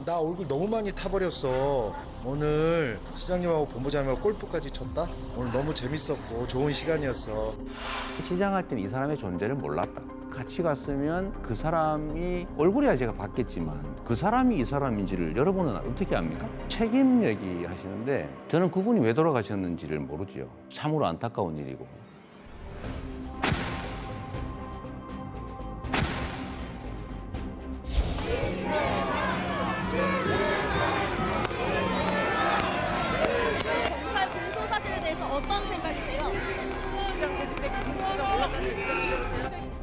나 얼굴 너무 많이 타버렸어. 오늘 시장님하고 본부장님하고 골프까지 쳤다. 오늘 너무 재밌었고 좋은 시간이었어. 시장할 때는 이 사람의 존재를 몰랐다. 같이 갔으면 그 사람이 얼굴이야 제가 봤겠지만 그 사람이 이 사람인지를 여러분은 어떻게 압니까? 책임 얘기하시는데 저는 그분이 왜 돌아가셨는지를 모르지요. 참으로 안타까운 일이고. 검찰 공소 사실에 대해서 어떤 생각이세요? 시장 퇴진때 김문수가 올라가는 얘기가 들려오세요?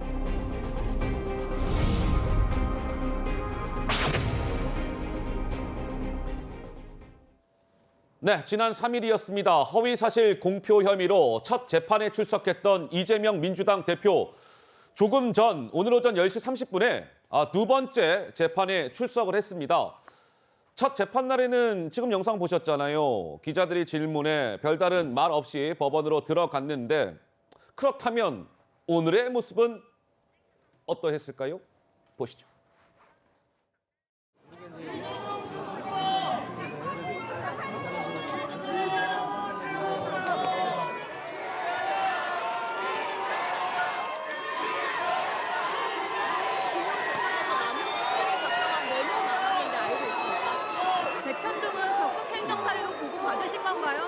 네, 지난 3일이었습니다. 허위사실 공표 혐의로 첫 재판에 출석했던 이재명 민주당 대표. 조금 전 오늘 오전 10시 30분에 두 번째 재판에 출석을 했습니다. 첫 재판 날에는 지금 영상 보셨잖아요. 기자들이 질문에 별다른 말 없이 법원으로 들어갔는데 그렇다면 오늘의 모습은 어떠했을까요? 보시죠. 기존 재판에서 남은 측근이 작성한 메모 나왔는데 알고 있습니까? 백현동은 적극 행정 사례로 보고받으신 건가요?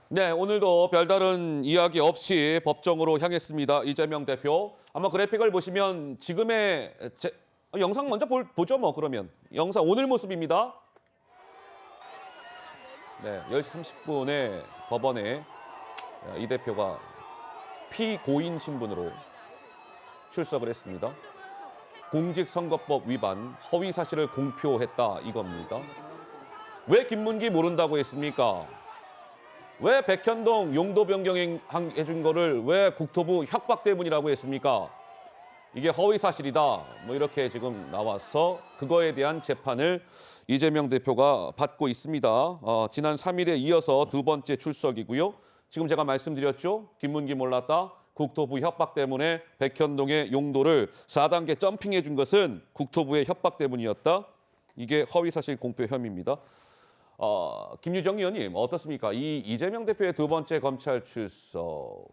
네, 오늘도 별다른 이야기 없이 법정으로 향했습니다. 이재명 대표. 아마 그래픽을 보시면 지금의 영상 먼저 보죠, 뭐 그러면. 영상 오늘 모습입니다. 네, 10시 30분에 법원에 이 대표가 피고인 신분으로 출석을 했습니다. 공직선거법 위반, 허위 사실을 공표했다 이겁니다. 왜 김문기 모른다고 했습니까? 왜 백현동 용도 변경해준 거를 왜 국토부 협박 때문이라고 했습니까? 이게 허위 사실이다. 뭐 이렇게 지금 나와서 그거에 대한 재판을 이재명 대표가 받고 있습니다. 지난 3일에 이어서 두 번째 출석이고요. 지금 제가 말씀드렸죠. 김문기 몰랐다. 국토부 협박 때문에 백현동의 용도를 4단계 점핑해 준 것은 국토부의 협박 때문이었다. 이게 허위 사실 공표 혐의입니다. 김유정 의원님 어떻습니까? 이 이재명 대표의 두 번째 검찰 출석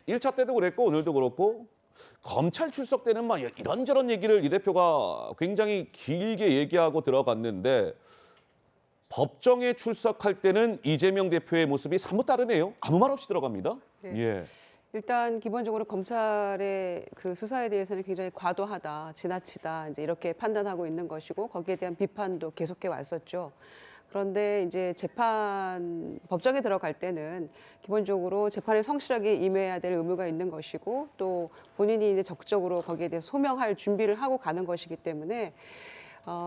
1차 때도 그랬고 오늘도 그렇고 검찰 출석 때는 막 이런저런 얘기를 이 대표가 굉장히 길게 얘기하고 들어갔는데 법정에 출석할 때는 이재명 대표의 모습이 사뭇 다르네요. 아무 말 없이 들어갑니다. 네. 예. 일단 기본적으로 검찰의 그 수사에 대해서는 굉장히 과도하다, 지나치다 이제 이렇게 판단하고 있는 것이고 거기에 대한 비판도 계속해 왔었죠. 그런데 이제 법정에 들어갈 때는 기본적으로 재판에 성실하게 임해야 될 의무가 있는 것이고 또 본인이 이제 적극적으로 거기에 대해서 소명할 준비를 하고 가는 것이기 때문에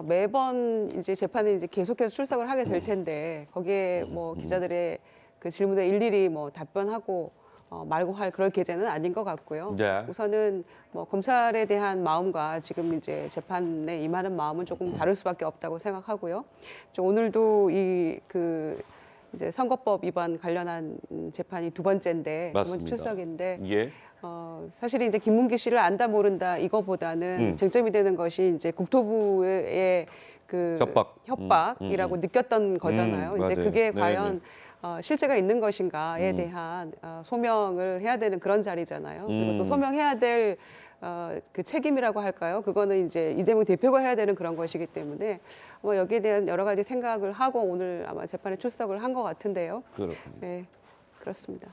매번 이제 재판에 이제 계속해서 출석을 하게 될 텐데 거기에 뭐 기자들의 그 질문에 일일이 뭐 답변하고 말고 할 그럴 계제는 아닌 것 같고요. 네. 우선은 뭐 검찰에 대한 마음과 지금 이제 재판에 임하는 마음은 조금 다를 수밖에 없다고 생각하고요. 오늘도 이제 선거법 위반 관련한 재판이 두 번째인데 두 번째 맞습니다. 출석인데 예. 사실 이제 김문기 씨를 안다 모른다 이거보다는 쟁점이 되는 것이 이제 국토부의 그 협박이라고 느꼈던 거잖아요. 이제 맞아요. 그게 네네. 과연 실체가 있는 것인가에 대한 소명을 해야 되는 그런 자리잖아요. 그리고 또 소명해야 될 그 책임이라고 할까요? 그거는 이제 이재명 대표가 해야 되는 그런 것이기 때문에 여기에 대한 여러 가지 생각을 하고 오늘 아마 재판에 출석을 한 것 같은데요. 그렇군요. 네, 그렇습니다.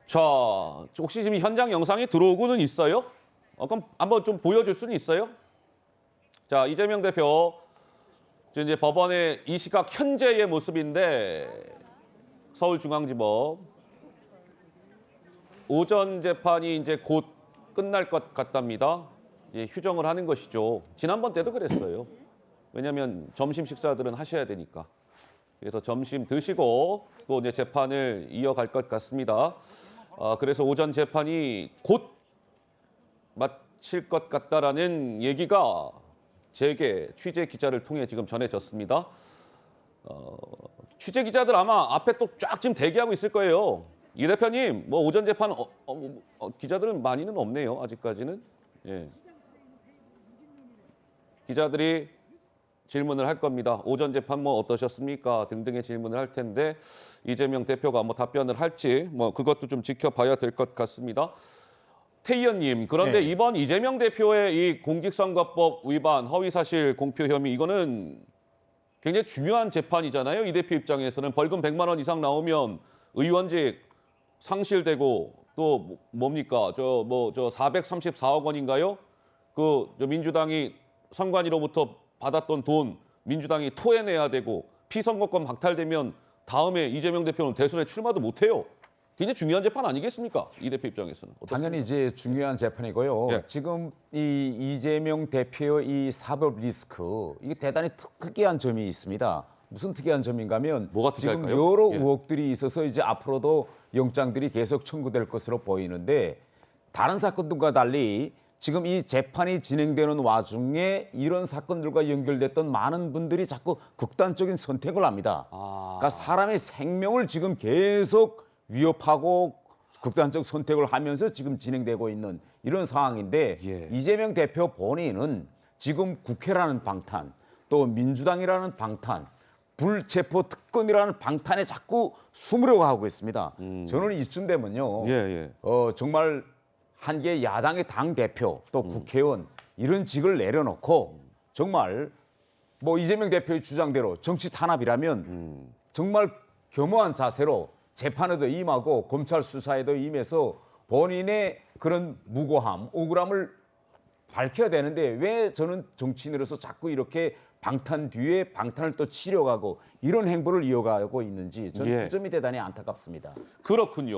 자, 혹시 지금 현장 영상이 들어오고는 있어요? 그럼 한번 좀 보여줄 수는 있어요? 자, 이재명 대표 지금 이제 법원의 이 시각 현재의 모습인데 서울중앙지법 오전 재판이 이제 곧 끝날 것 같답니다. 예, 휴정을 하는 것이죠. 지난번 때도 그랬어요. 왜냐하면 점심 식사들은 하셔야 되니까. 그래서 점심 드시고 또 이제 재판을 이어갈 것 같습니다. 그래서 오전 재판이 곧 마칠 것 같다라는 얘기가 제게 취재 기자를 통해 지금 전해졌습니다. 취재 기자들 아마 앞에 또 쫙 지금 대기하고 있을 거예요. 이 대표님, 뭐 오전 재판 기자들은 많이는 없네요. 아직까지는. 예. 기자들이 질문을 할 겁니다. 오전 재판 뭐 어떠셨습니까? 등등의 질문을 할 텐데 이재명 대표가 뭐 답변을 할지 뭐 그것도 좀 지켜봐야 될 것 같습니다. 태 의원님, 그런데 네. 이번 이재명 대표의 이 공직선거법 위반, 허위사실 공표 혐의 이거는 굉장히 중요한 재판이잖아요. 이 대표 입장에서는 벌금 100만 원 이상 나오면 의원직 상실되고 또 뭡니까? 저 434억 원인가요? 저 민주당이 선관위로부터 받았던 돈 민주당이 토해내야 되고 피선거권 박탈되면 다음에 이재명 대표는 대선에 출마도 못해요. 굉장히 중요한 재판 아니겠습니까? 이 대표 입장에서는. 어떻습니까? 당연히 이제 중요한 재판이고요. 예. 지금 이 이재명 대표의 이 사법 리스크 이게 대단히 특이한 점이 있습니다. 무슨 특이한 점인가 하면 뭐가 지금 특이할까요? 여러 예. 의혹들이 있어서 이제 앞으로도 영장들이 계속 청구될 것으로 보이는데 다른 사건들과 달리 지금 이 재판이 진행되는 와중에 이런 사건들과 연결됐던 많은 분들이 자꾸 극단적인 선택을 합니다. 그러니까 사람의 생명을 지금 계속 위협하고 극단적 선택을 하면서 지금 진행되고 있는 이런 상황인데 예. 이재명 대표 본인은 지금 국회라는 방탄 또 민주당이라는 방탄 불체포 특권이라는 방탄에 자꾸 숨으려고 하고 있습니다. 저는 이쯤 되면요. 예. 정말 한 개 야당의 당 대표 또 국회의원 이런 직을 내려놓고 정말 뭐 이재명 대표의 주장대로 정치 탄압이라면 정말 겸허한 자세로 재판에도 임하고 검찰 수사에도 임해서 본인의 그런 무고함, 억울함을 밝혀야 되는데 왜 저는 정치인으로서 자꾸 이렇게 방탄 뒤에 방탄을 또 치려가고 이런 행보를 이어가고 있는지 저는 예. 그 점이 대단히 안타깝습니다. 그렇군요.